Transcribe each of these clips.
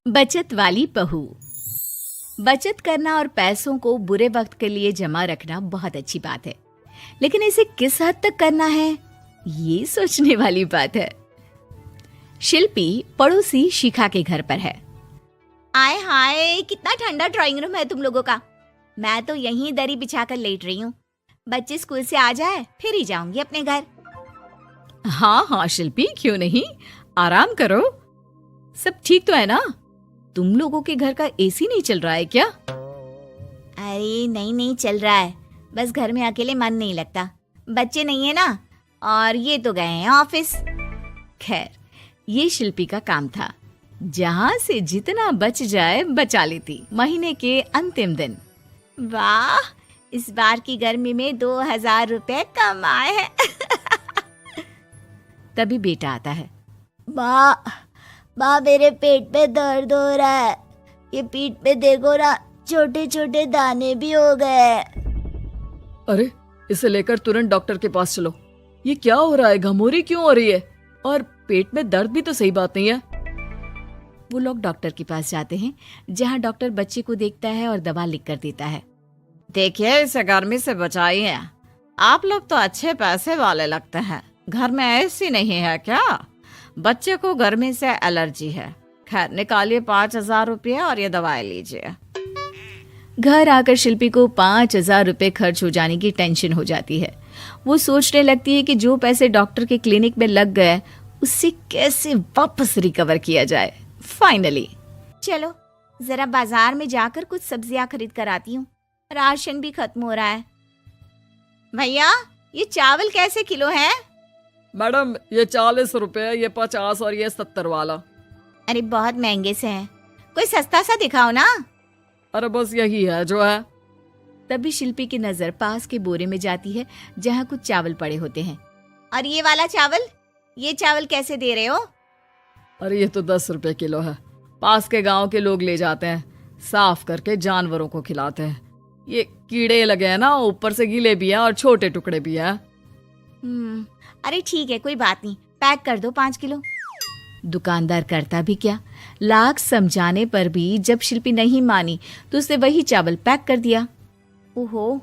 बचत वाली बहू। बचत करना और पैसों को बुरे वक्त के लिए जमा रखना बहुत अच्छी बात है, लेकिन इसे किस हद तक करना है, ये सोचने वाली बात है। शिल्पी पड़ोसी शिखा के घर पर है। आय हाय, कितना ठंडा ड्राइंग रूम है तुम लोगों का। मैं तो यहीं दरी बिछाकर लेट रही हूँ। बच्चे स्कूल से आ जाए फिर ही जाऊंगी अपने घर। हाँ हाँ शिल्पी, क्यों नहीं, आराम करो। सब ठीक तो है ना? तुम लोगों के घर का एसी नहीं चल रहा है क्या? अरे नहीं चल रहा है, बस घर में अकेले मन नहीं लगता। बच्चे नहीं है ना, और ये तो गए हैं ऑफिस। खैर, ये शिल्पी का काम था, जहां से जितना बच जाए बचा लेती महीने के अंतिम दिन। वाह, इस बार की गर्मी में 2000 रुपए कम आए हैं। तभी बेटा आता है। माँ मेरे पेट में दर्द हो रहा है। ये पीठ पे देखो ना, छोटे छोटे दाने भी हो गए। अरे, इसे लेकर तुरंत डॉक्टर के पास चलो। ये क्या हो रहा है? घमोरी क्यों हो रही है? और पेट में दर्द भी तो सही बात नहीं है। वो लोग डॉक्टर के पास जाते हैं, जहाँ डॉक्टर बच्चे को देखता है और दवा लिख कर देता है। देखिए, इसे गर्मी से बचाइए। आप लोग तो अच्छे पैसे वाले लगते हैं। घर में ऐसी नहीं है क्या? बच्चे को गर्मी से एलर्जी है। खैर, निकालिए 5000 रुपये और ये दवाई लीजिए। घर आकर शिल्पी को 5000 रुपये खर्च हो जाने की टेंशन हो जाती है। वो सोचने लगती है कि जो पैसे डॉक्टर के क्लिनिक में लग गए, उससे कैसे वापस रिकवर किया जाए। फाइनली, चलो जरा बाजार में जाकर कुछ सब्जियां खरीद कर आती हूँ, राशन भी खत्म हो रहा है। भैया, ये चावल कैसे किलो है? मैडम, ये 40 रुपए, ये 50 और ये 70 वाला। अरे बहुत महंगे से हैं, कोई सस्ता सा दिखाओ ना। अरे बस यही है जो है। तभी शिल्पी की नजर पास के बोरे में जाती है, जहाँ कुछ चावल पड़े होते हैं। और ये वाला चावल, ये चावल कैसे दे रहे हो? अरे ये तो 10 रुपए किलो है। पास के गांव के लोग ले जाते हैं, साफ करके जानवरों को खिलाते हैं। ये कीड़े लगे हैं ना, ऊपर से गीले भी हैं और छोटे टुकड़े भी हैं। अरे ठीक है, कोई बात नहीं, पैक कर दो 5 किलो। दुकानदार करता भी क्या, लाख समझाने पर भी जब शिल्पी नहीं मानी तो उसने वही चावल पैक कर दिया। ओहो,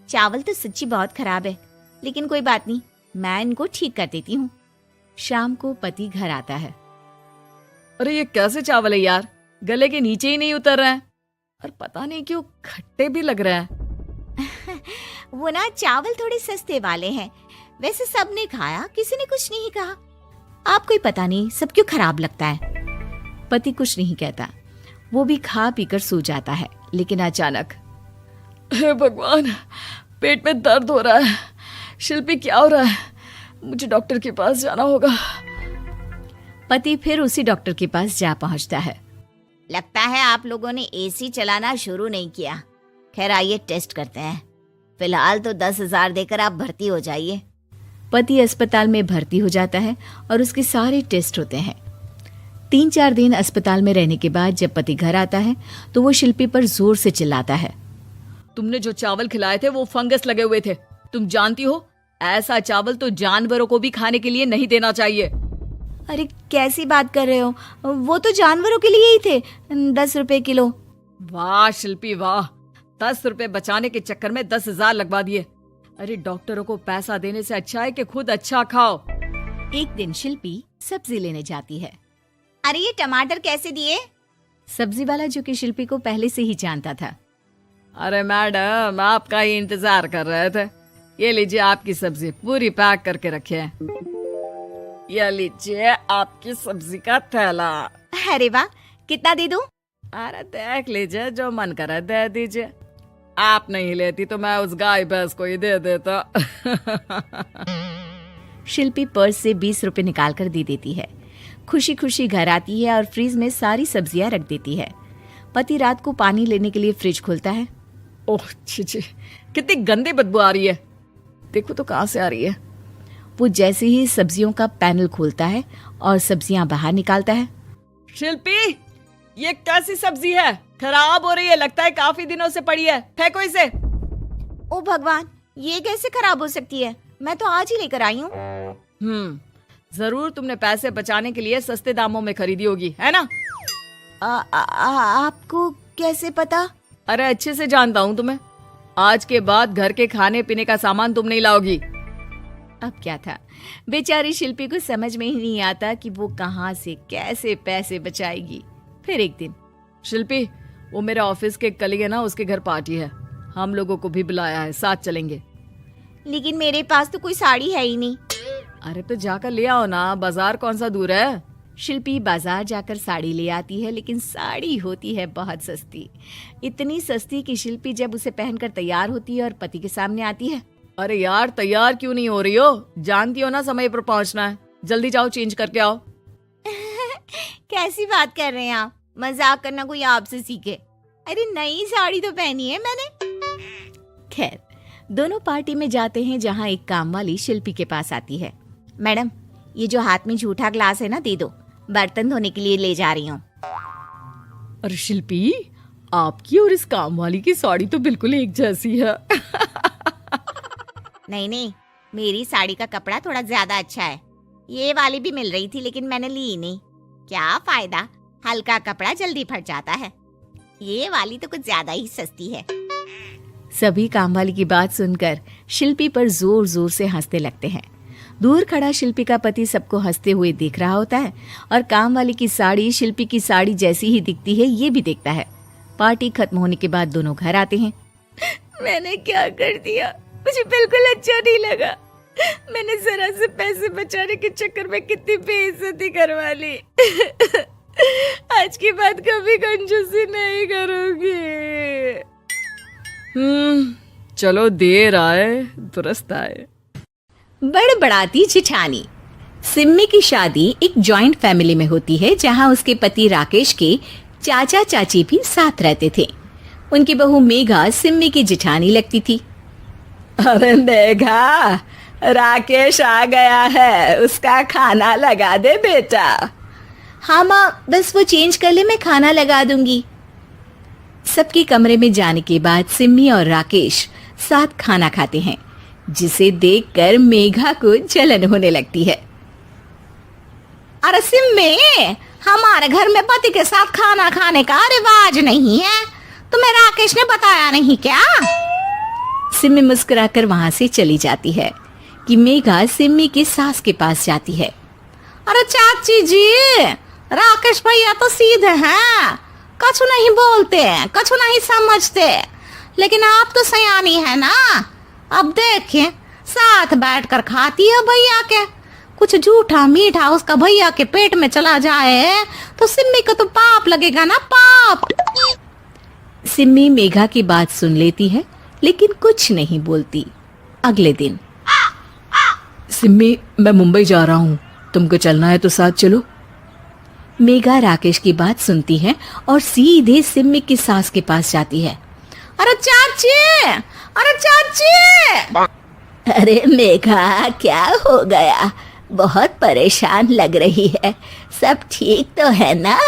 चावल तो सच्ची बहुत खराब है, लेकिन कोई बात नहीं, मैं इनको ठीक कर देती हूँ। शाम को पति घर आता है। अरे ये कैसे चावल है यार, गले के नीचे ही नहीं उतर रहा है, और पता नहीं क्यों खट्टे भी लग रहे हैं। वो ना चावल थोड़े सस्ते वाले हैं, वैसे सबने खाया, किसी ने कुछ नहीं कहा। आपको ही पता नहीं सब क्यों खराब लगता है। पति कुछ नहीं कहता, वो भी खा पीकर सो जाता है। लेकिन अचानक, हे भगवान, पेट में दर्द हो रहा है। शिल्पी, क्या हो रहा है? मुझे डॉक्टर के पास जाना होगा। पति फिर उसी डॉक्टर के पास जा पहुंचता है। लगता है आप लोगों ने एसी चलाना शुरू नहीं किया। खैर, आइए टेस्ट करते हैं। फिलहाल तो 10,000 देकर आप भर्ती हो जाइए। पति अस्पताल में भर्ती हो जाता है और उसके सारे टेस्ट होते हैं। 3-4 दिन अस्पताल में रहने के बाद जब पति घर आता है तो वो शिल्पी पर जोर से चिल्लाता है। तुमने जो चावल खिलाए थे वो फंगस लगे हुए थे। तुम जानती हो, ऐसा चावल तो जानवरों को भी खाने के लिए नहीं देना चाहिए। अरे कैसी बात कर रहे हो, वो तो जानवरों के लिए ही थे। 10 रुपए किलो। वाह शिल्पी वाह, 10 रुपए बचाने के चक्कर में 10,000 लगवा दिए। अरे डॉक्टरों को पैसा देने से अच्छा है कि खुद अच्छा खाओ। एक दिन शिल्पी सब्जी लेने जाती है। अरे ये टमाटर कैसे दिए? सब्जी वाला, जो कि शिल्पी को पहले से ही जानता था। अरे मैडम, आपका ही इंतजार कर रहे थे। ये लीजिए आपकी सब्जी, पूरी पैक करके रखे हैं। ये लीजिए आपकी सब्जी का थैला। अरे वाह, कितना दे दूं? अरे देख लीजिए, जो मन करे दे दीजिए। आप नहीं लेती तो मैं उस गाय भैंस को ही दे देता। शिल्पी पर्स से 20 रुपए निकाल कर दे देती है। खुशी खुशी घर आती है और फ्रिज में सारी सब्जियां रख देती है। पति रात को पानी लेने के लिए फ्रिज खोलता है। ओह छी, कितनी गंदी बदबू आ रही है। देखो तो कहाँ से आ रही है। वो जैसे ही सब्जियों का पैनल खोलता है और सब्जियां बाहर निकालता है। शिल्पी, ये कैसी सब्जी है? खराब हो रही है, लगता है काफी दिनों से पड़ी है। फेंको इसे। ओ भगवान, ये कैसे खराब हो सकती है? मैं तो आज ही लेकर आई हूँ। जरूर तुमने पैसे बचाने के लिए सस्ते दामों में खरीदी होगी, है ना? आपको कैसे पता? अरे अच्छे से जानता हूँ तुम्हें। आज के बाद घर के खाने पीने का सामान तुम नहीं लाओगी। अब क्या था, बेचारी शिल्पी को समझ में ही नहीं आता कि वो कहाँ से कैसे पैसे बचाएगी। फिर एक दिन, शिल्पी, वो मेरे ऑफिस के कलीग है ना, उसके घर पार्टी है, हम लोगों को भी बुलाया है, साथ चलेंगे। लेकिन मेरे पास तो कोई साड़ी है ही नहीं। अरे तो जाकर ले आओ ना, बाजार कौन सा दूर है। शिल्पी बाजार जाकर साड़ी ले आती है, लेकिन साड़ी होती है बहुत सस्ती, इतनी सस्ती कि शिल्पी जब उसे पहनकर तैयार होती है और पति के सामने आती है। अरे यार, तैयार क्यों नहीं हो रही हो? जानती हो ना समय पर पहुंचना है। जल्दी जाओ, चेंज करके आओ। कैसी बात कर रहे हैं आप? मजाक करना कोई आपसे सीखे। अरे नई साड़ी तो पहनी है मैंने। खैर, दोनों पार्टी में जाते हैं, जहाँ एक काम वाली शिल्पी के पास आती है। मैडम, ये जो हाथ में झूठा ग्लास है ना, दे दो, बर्तन धोने के लिए ले जा रही हूँ। अरे शिल्पी, आपकी और इस काम वाली की साड़ी तो बिल्कुल एक जैसी है। नहीं नहीं, मेरी साड़ी का कपड़ा थोड़ा ज्यादा अच्छा है। ये वाली भी मिल रही थी लेकिन मैंने ली ही नहीं। क्या फायदा, हल्का कपड़ा जल्दी फट जाता है। ये वाली तो कुछ ज्यादा ही सस्ती है। सभी काम वाली की बात सुनकर शिल्पी पर जोर जोर से हंसने लगते हैं। दूर खड़ा शिल्पी का पति सबको हंसते हुए देख रहा होता है और काम वाली की साड़ी शिल्पी की साड़ी जैसी ही दिखती है, ये भी देखता है। पार्टी खत्म होने के बाद दोनों घर आते हैं। मैंने क्या कर दिया, मुझे बिल्कुल अच्छा नहीं लगा। मैंने जरा से पैसे बचाने के चक्कर में कितनी बेइज्जती करवा ली। आज के बाद कभी कंजूसी नहीं करूंगी। चलो, देर आए दुरुस्त आए। बड़बड़ाती जिठानी। सिम्मी की शादी एक जॉइंट फैमिली में होती है, जहां उसके पति राकेश के चाचा चाची भी साथ रहते थे। उनकी बहू मेघा सिम्मी की जिठानी लगती थी। अरे मेघा, राकेश आ गया है, उसका खाना लगा दे बेटा। हाँ माँ, बस वो चेंज कर ले, मैं खाना लगा दूंगी। सबके कमरे में जाने के बाद सिम्मी और राकेश साथ खाना खाते हैं, जिसे देखकर मेघा को जलन होने लगती है। अरे सिम्मी, हमारे घर में पति के साथ खाना खाने का रिवाज नहीं है। तुम्हें राकेश ने बताया नहीं क्या? सिम्मी मुस्कुराकर वहां से चली जाती है कि मेघा सिम्मी की सास के पास जाती है। अरे चाची जी, राकेश भैया तो सीधे हैं, कछु नहीं बोलते, कछु नहीं समझते, लेकिन आप तो सयानी है ना। अब देखिए, साथ बैठकर खाती है भैया के। कुछ झूठा मीठा उसका भैया के पेट में चला जाए तो सिम्मी को तो पाप लगेगा ना, पाप। सिम्मी मेघा की बात सुन लेती है, लेकिन कुछ नहीं बोलती। अगले दिन, सिम्मी, मैं मुंबई जा रहा हूँ, तुमको चलना है तो साथ चलो। मेघा राकेश की बात सुनती है और सीधे सिम्मी की सास के पास जाती है। अरे चाची, अरे चाची। अरे मेघा, क्या हो गया? बहुत परेशान लग रही है, सब ठीक तो है ना?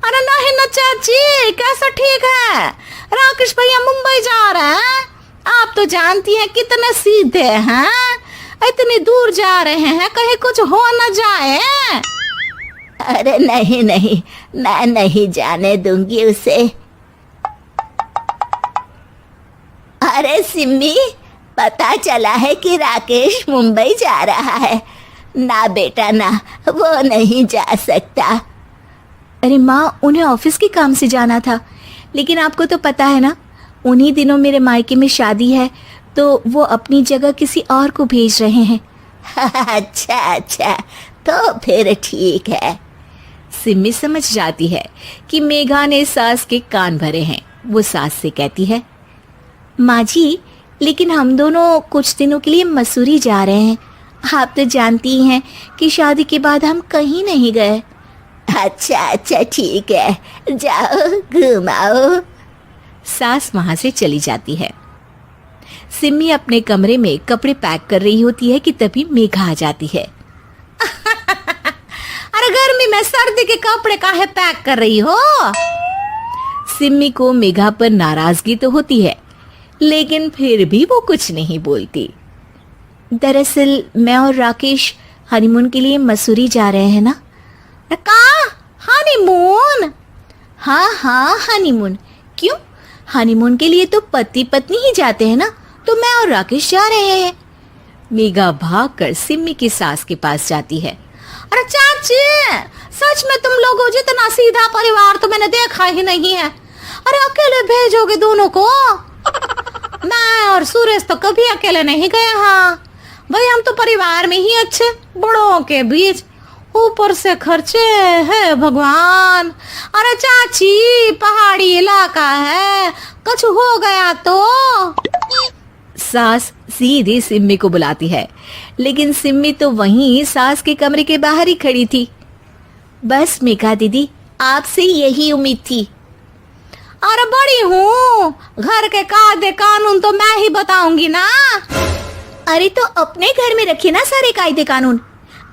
अरे नहीं ना चाची, कैसा ठीक है? राकेश भैया मुंबई जा रहे हैं। आप तो जानती हैं कितने सीधे हैं, इतनी दूर जा रहे हैं, कहीं कुछ हो न जाए। अरे नहीं नहीं, मैं नहीं जाने दूंगी उसे। अरे सिम्मी, पता चला है कि राकेश मुंबई जा रहा है। ना बेटा ना, वो नहीं जा सकता। अरे माँ, उन्हें ऑफिस के काम से जाना था, लेकिन आपको तो पता है ना, उन्हीं दिनों मेरे मायके में शादी है, तो वो अपनी जगह किसी और को भेज रहे हैं। अच्छा अच्छा, तो फिर ठीक है। सिम्मी समझ जाती है कि मेघा ने सास के कान भरे हैं। वो सास से कहती है, माँ जी, लेकिन हम दोनों कुछ दिनों के लिए मसूरी जा रहे हैं। आप तो जानती हैं कि शादी के बाद हम कहीं नहीं गए। अच्छा अच्छा, ठीक है, जाओ घुमाओ। सास वहां से चली जाती है। सिम्मी अपने कमरे में कपड़े पैक कर रही होती है कि तभी मेघा आ जाती है। अरे गर्मी में सर्दी के कपड़े काहे पैक कर रही हो? सिम्मी को मेघा पर नाराजगी तो होती है, लेकिन फिर भी वो कुछ नहीं बोलती। दरअसल मैं और राकेश हनीमून के लिए मसूरी जा रहे हैं ना। का हनीमून? हाँ हाँ, हनीमून। क्यों? हनीमून के लिए तो पति पत्नी ही जाते हैं ना, तो मैं और राकेश जा रहे हैं। मेघा भागकर सिम्मी की सास के पास जाती है। अरे चाची, सच में तुम लोगों जितना सीधा परिवार तो मैंने देखा ही नहीं है। अरे अकेले भेजोगे दोनों को? मैं और सुरेश तो कभी अकेले नहीं गए। हाँ भाई, हम तो परिवार में ही अच्छे, बड़ों के बीच, ऊपर से खर्चे है भगवान। अरे चाची, पहाड़ी इलाका है, कुछ हो गया तो। सास सीधे सिम्मी को बुलाती है, लेकिन सिम्मी तो वहीं सास के कमरे के बाहर ही खड़ी थी। बस मेघा दीदी, आपसे यही उम्मीद थी। अरे बड़ी हूँ, घर के कायदे कानून तो मैं ही बताऊंगी ना। अरे तो अपने घर में रखिए ना सारे कायदे कानून।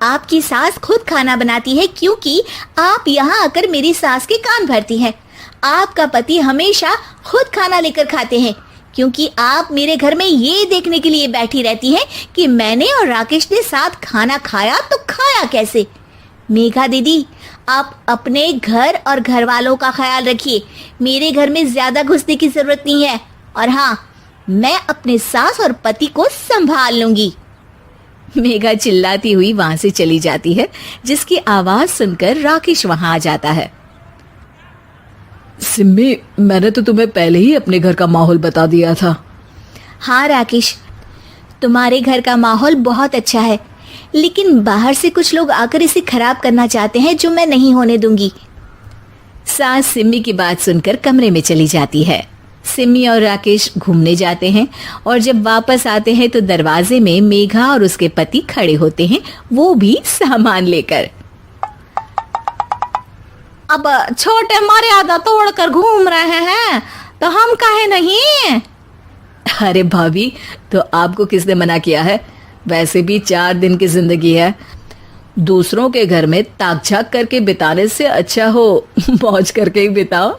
आपकी सास खुद खाना बनाती है क्योंकि आप यहाँ आकर मेरी सास के कान भरती हैं। आपका पति हमेशा खुद खाना लेकर खाते हैं क्योंकि आप मेरे घर में ये देखने के लिए बैठी रहती हैं कि मैंने और राकेश ने साथ खाना खाया तो खाया कैसे। मेघा दीदी, आप अपने घर और घर वालों का ख्याल रखिए। मेरे घर में ज्यादा घुसने की जरूरत नहीं है। और हाँ, मैं अपने सास और पति को संभाल लूंगी। मेघा चिल्लाती हुई वहां से चली जाती है, जिसकी आवाज सुनकर राकेश वहां आ जाता है। सिम्मी, मैंने तो तुम्हें पहले ही अपने घर का माहौल बता दिया था। हाँ राकेश, तुम्हारे घर का माहौल बहुत अच्छा है, लेकिन बाहर से कुछ लोग आकर इसे खराब करना चाहते हैं, जो मैं नहीं होने दूंगी। सास सिम्मी की बात सुनकर कमरे में चली जाती है। सिम्मी और राकेश घूमने जाते हैं और जब वापस आते हैं तो दरवाजे में मेघा और उसके पति खड़े होते हैं, वो भी सामान लेकर। अब छोटे मर्यादा तोड़कर घूम रहे हैं तो हम काहे नहीं। अरे भाभी, तो आपको किसने मना किया है? वैसे भी 4 दिन की जिंदगी है, दूसरों के घर में ताक झाक करके बिताने से अच्छा हो मौज करके ही बिताओ।